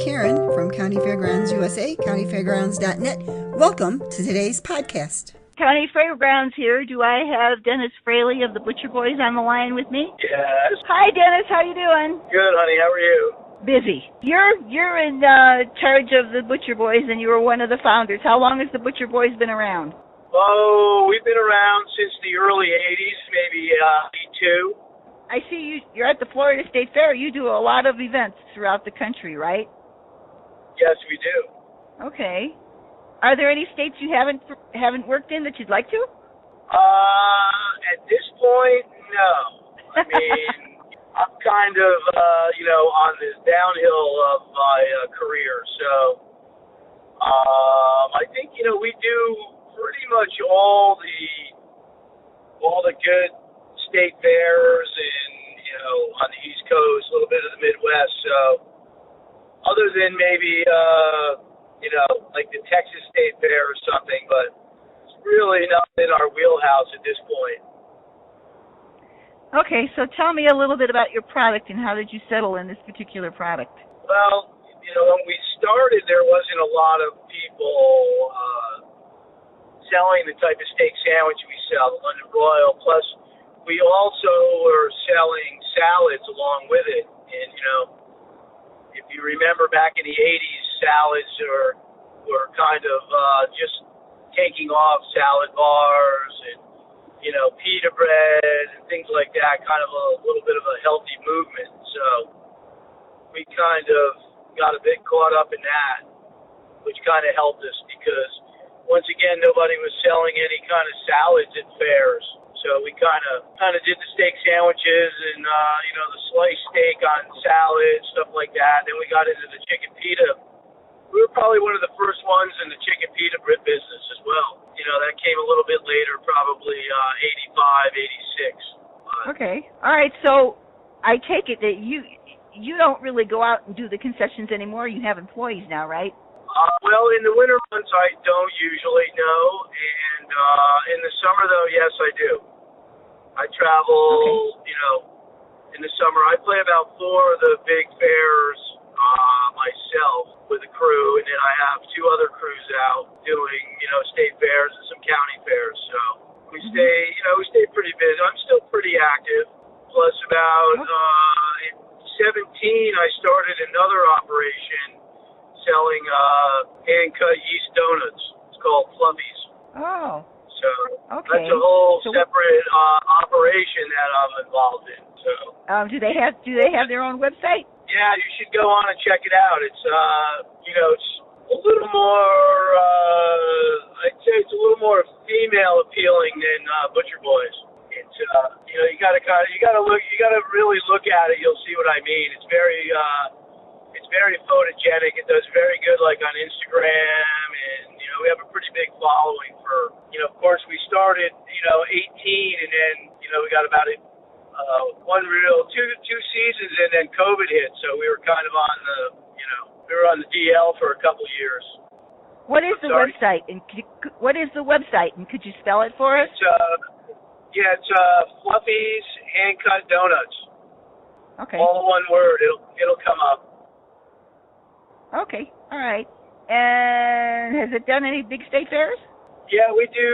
Karen from Countyfairgrounds USA, countyfairgrounds.net. Welcome to today's podcast. County Fairgrounds here. Do I have Dennis Fraleigh of the Butcher Boys on the line with me? Yes. Hi, Dennis. How you doing? Good, honey. How are you? Busy. You're in charge of the Butcher Boys, and you were one of the founders. How long has the Butcher Boys been around? Oh, we've been around since the early 80s, maybe 82. I see you're at the Florida State Fair. You do a lot of events throughout the country, right? Yes, we do. Okay. Are there any states you haven't worked in that you'd like to? At this point, no. I mean, I'm kind of, on this downhill of my career. So, I think, we do pretty much all the good state fairs and, on the East Coast, a little bit of the Midwest. So, other than maybe, like the Texas State Fair or something, but it's really not in our wheelhouse at this point. Okay, so tell me a little bit about your product and how did you settle in this particular product? Well, when we started, there wasn't a lot of people selling the type of steak sandwich we sell, the London Broil. Plus, we also were selling salads along with it. And, if you remember back in the 80s, salads were kind of just taking off, salad bars and, pita bread and things like that, kind of a little bit of a healthy movement. So we kind of got a bit caught up in that, which kind of helped us because, once again, nobody was selling any kind of salads at fairs. So we kind of did the steak sandwiches and, the sliced steak on salad, stuff like that. Then we got into the chicken pita. We were probably one of the first ones in the chicken pita business as well. That came a little bit later, probably 85, 86. Okay. All right. So I take it that you don't really go out and do the concessions anymore. You have employees now, right? Well, in the winter months, I don't usually know. And in the summer, though, yes, I do. I travel, in the summer. I play about 4 of the big fairs myself with a crew, and then I have 2 other crews out doing, state fairs and some county fairs. So we stay pretty busy. I'm still pretty active. Plus, about in 17, I started another operation selling hand-cut yeast donuts. It's called Fluffies. Oh. So that's a whole separate operation that I'm involved in. So do they have their own website? Yeah, you should go on and check it out. It's it's a little more I'd say it's a little more female appealing than Butcher Boys. It's you gotta really look at it. You'll see what I mean. It's very photogenic. It does very good like on Instagram, and we have a pretty big following for of course we started 18, and then we got about two seasons, and then COVID hit, so we were kind of on the DL for a couple years. What is the website? And what is the website? And could you spell it for us? It's Fluffies Hand-Cut Donuts. Okay. All one word. It'll come up. Okay. All right. And has it done any big state fairs? Yeah, we do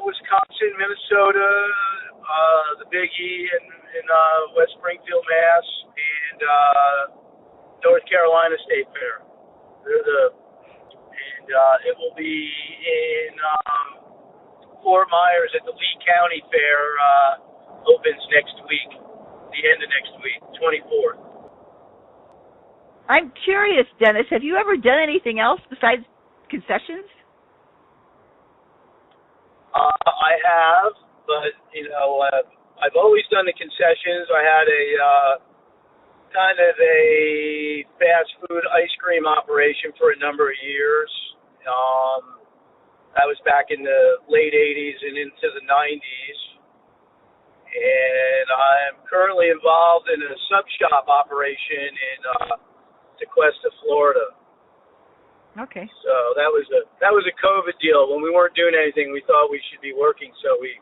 Wisconsin, Minnesota, the Big E in West Springfield, Mass, and North Carolina State Fair. It will be in Fort Myers at the Lee County Fair. Opens next week, the end of next week, 24th. I'm curious, Dennis, have you ever done anything else besides concessions? I have, but, I've always done the concessions. I had a kind of a fast food ice cream operation for a number of years. That was back in the late 80s and into the 90s. And I'm currently involved in a sub shop operation in Tequesta, Florida. Okay. So that was a COVID deal. When we weren't doing anything, we thought we should be working, so we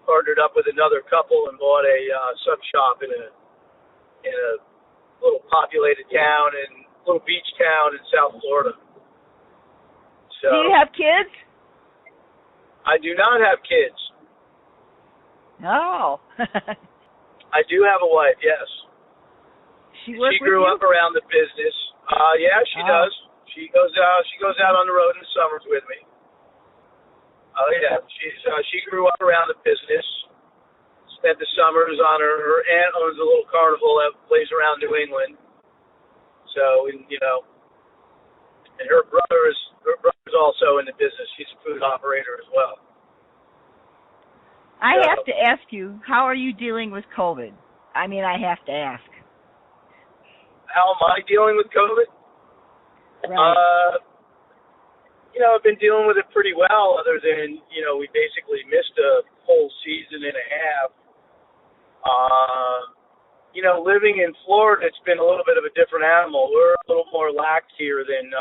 partnered up with another couple and bought a sub shop in a little populated town, and little beach town in South Florida. So, do you have kids? I do not have kids. No. I do have a wife, yes. She works She grew up around the business. Yeah, she does. She goes out on the road in the summers with me. Oh yeah, she grew up around the business. Spent the summers on her aunt owns a little carnival that plays around New England. So, and her brother's also in the business. She's a food operator as well. I have to ask you, how are you dealing with COVID? I mean, I have to ask. How am I dealing with COVID? Right. I've been dealing with it pretty well, other than, we basically missed a whole season and a half. Living in Florida, it's been a little bit of a different animal. We're a little more lax here than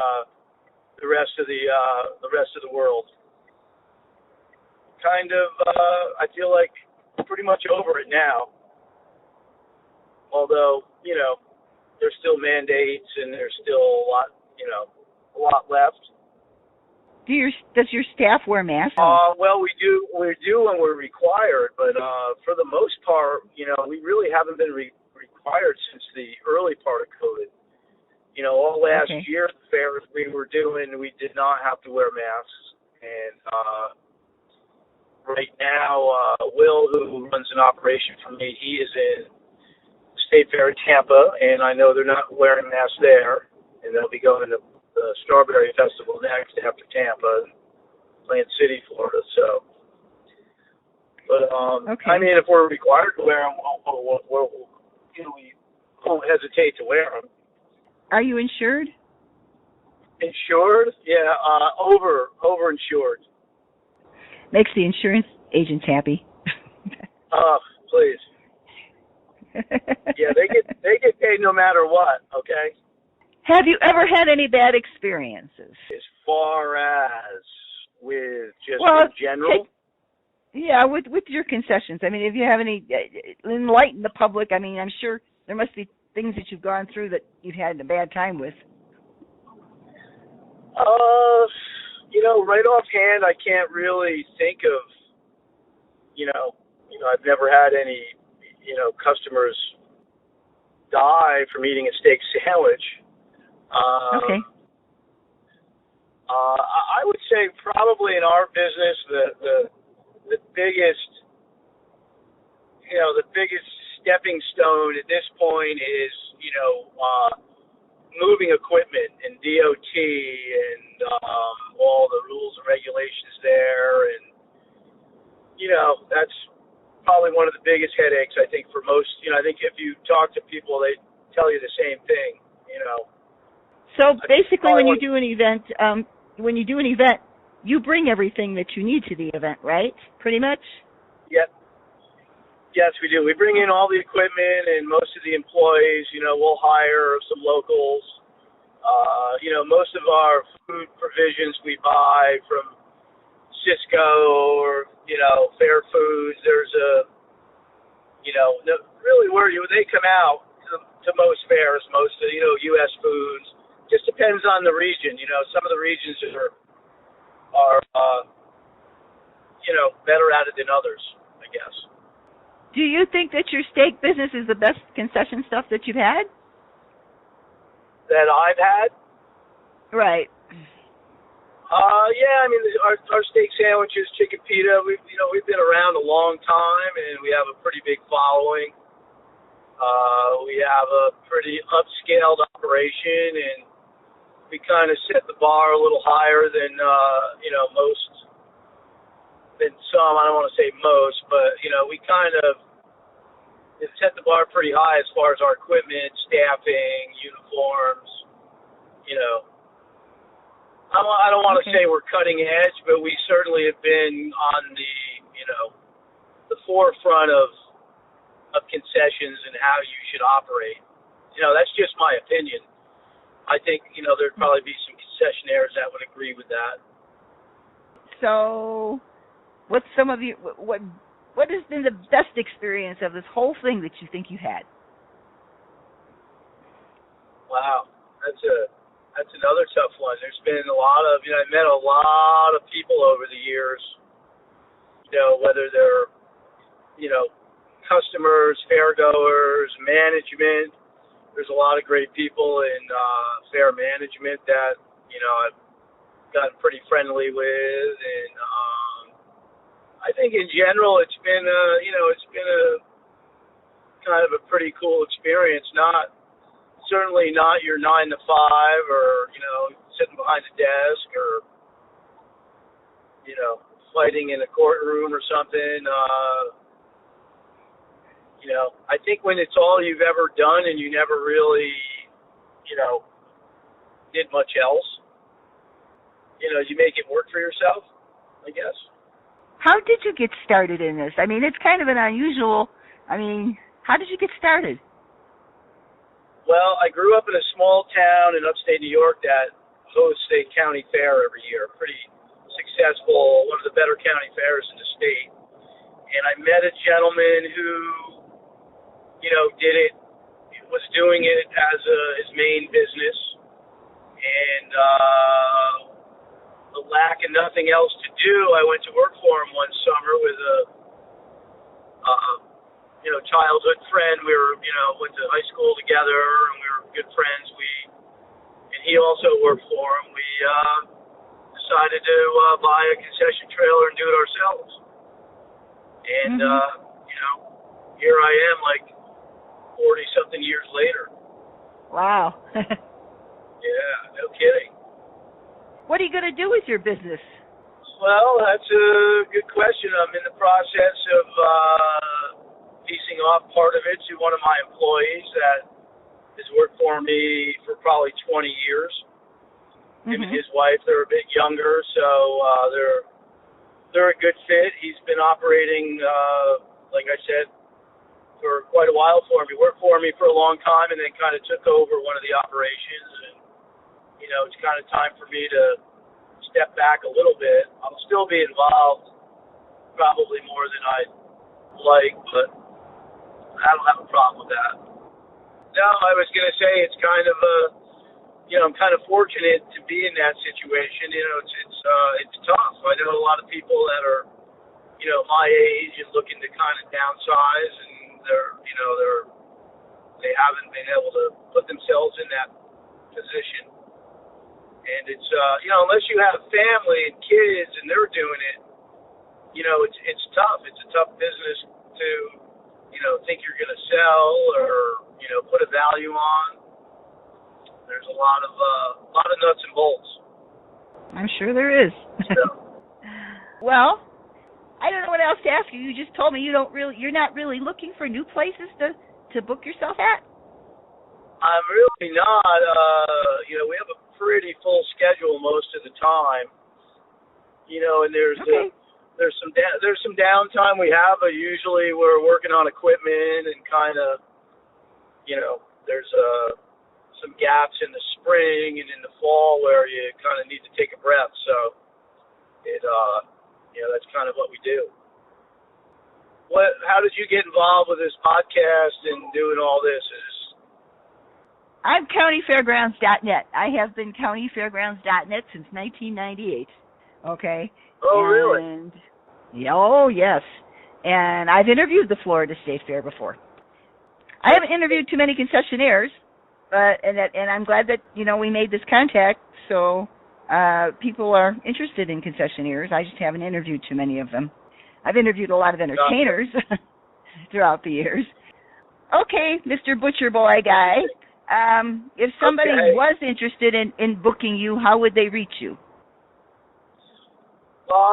the rest of the world. Kind of, I feel like pretty much over it now. Although, there's still mandates and there's still a lot left. Does your staff wear masks? Well, we do when we're required, but for the most part, we really haven't been required since the early part of COVID. All last year, the fairs we were doing, we did not have to wear masks. And right now, Will, who runs an operation for me, he is in State Fair in Tampa, and I know they're not wearing masks there, and they'll be going to the Strawberry Festival next after Tampa, Plant City, Florida. So, but I mean, if we're required to wear them, we won't hesitate to wear them. Are you insured? Insured? Yeah, over-insured. Makes the insurance agents happy. Please. Yeah, they get paid no matter what. Okay. Have you ever had any bad experiences? As far as with just in general? With your concessions. I mean, if you have any, enlighten the public. I mean, I'm sure there must be things that you've gone through that you've had a bad time with. Right offhand, I can't really think of, I've never had any, customers die from eating a steak sandwich. Okay. I would say probably in our business, the biggest, the biggest stepping stone at this point is, moving equipment and DOT and all the rules and regulations there. And, that's probably one of the biggest headaches, I think, for most. I think if you talk to people, they tell you the same thing, So basically when you do an event, you bring everything that you need to the event, right? Pretty much? Yep. Yes, we do. We bring in all the equipment and most of the employees. We'll hire some locals. Most of our food provisions we buy from Cisco or, Fair Foods. There's really where they come out to most fairs, most of, U.S. foods. Just depends on the region. Some of the regions are better at it than others, I guess. Do you think that your steak business is the best concession stuff that you've had? That I've had? Right. Yeah, I mean, our steak sandwiches, chicken pita, we've been around a long time, and we have a pretty big following. We have a pretty upscaled operation, and we kind of set the bar a little higher than, most, than some. I don't want to say most, but, we kind of set the bar pretty high as far as our equipment, staffing, uniforms, I don't want to say we're cutting edge, but we certainly have been on the, the forefront of concessions and how you should operate. That's just my opinion. I think, there'd probably be some concessionaires that would agree with that. So, what's some of you, what has been the best experience of this whole thing that you think you had? Wow, that's another tough one. There's been a lot of, I met a lot of people over the years, whether they're, customers, fairgoers, management. There's a lot of great people in fair management that, I've gotten pretty friendly with. And I think in general it's been a kind of a pretty cool experience. Certainly not your 9 to 5 or, sitting behind a desk or, fighting in a courtroom or something. I think when it's all you've ever done and you never really, did much else, you make it work for yourself, I guess. How did you get started in this? I mean, it's kind of an unusual, how did you get started? Well, I grew up in a small town in upstate New York that hosts a county fair every year. Pretty successful, one of the better county fairs in the state. And I met a gentleman who, was doing it as his main business. And the lack of nothing else to do, I went to work for him one summer with a childhood friend. We were, went to high school together, and we were good friends. And he also worked for him. We decided to buy a concession trailer and do it ourselves. And, here I am, like 40-something years later. Wow. Yeah, no kidding. What are you going to do with your business? Well, that's a good question. I'm in the process of piecing off part of it to one of my employees that has worked for me for probably 20 years. Him and his wife, they're a bit younger, so they're a good fit. He's been operating, like I said, for quite a while for me. He worked for me for a long time and then kind of took over one of the operations. And, it's kind of time for me to step back a little bit. I'll still be involved, probably more than I'd like, but I don't have a problem with that. No, I was going to say it's kind of I'm kind of fortunate to be in that situation. It's tough. I know a lot of people that are, my age and looking to kind of downsize, and they haven't been able to put themselves in that position. And it's unless you have family and kids and they're doing it, it's tough. It's a tough business to think you're going to sell or put a value on. There's a lot of nuts and bolts. I'm sure there is. So. Well, I don't know what else to ask you. You just told me you're not really looking for new places to book yourself at. I'm really not. We have a pretty full schedule most of the time. And there's some downtime we have, but usually we're working on equipment and kind of, there's some gaps in the spring and in the fall where you kind of need to take a breath. So that's kind of what we do. How did you get involved with this podcast and doing all this? I'm Countyfairgrounds.net. I have been Countyfairgrounds.net since 1998. Okay. Oh, really? Oh, yes. And I've interviewed the Florida State Fair before. I haven't interviewed too many concessionaires, and I'm glad that we made this contact. So people are interested in concessionaires. I just haven't interviewed too many of them. I've interviewed a lot of entertainers throughout the years. Okay, Mr. Butcher Boy guy. If somebody was interested in booking you, how would they reach you?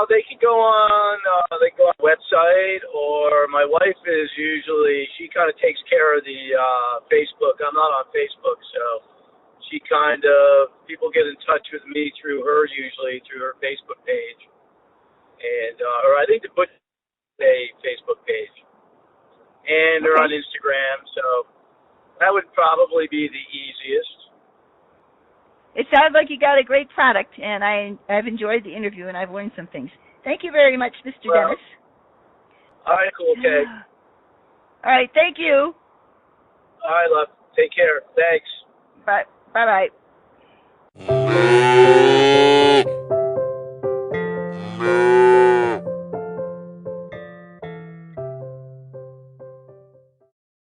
They could go on the website, or my wife is she kind of takes care of the Facebook. I'm not on Facebook, so she people get in touch with me through her, usually through her Facebook page. And, or I think the Butcher a Facebook page. And they're on Instagram, so that would probably be the easiest. It sounds like you got a great product, and I've enjoyed the interview, and I've learned some things. Thank you very much, Mr. Dennis. All right, CoolKay. All right, thank you. All right, love. Take care. Thanks. Bye-bye. Bye.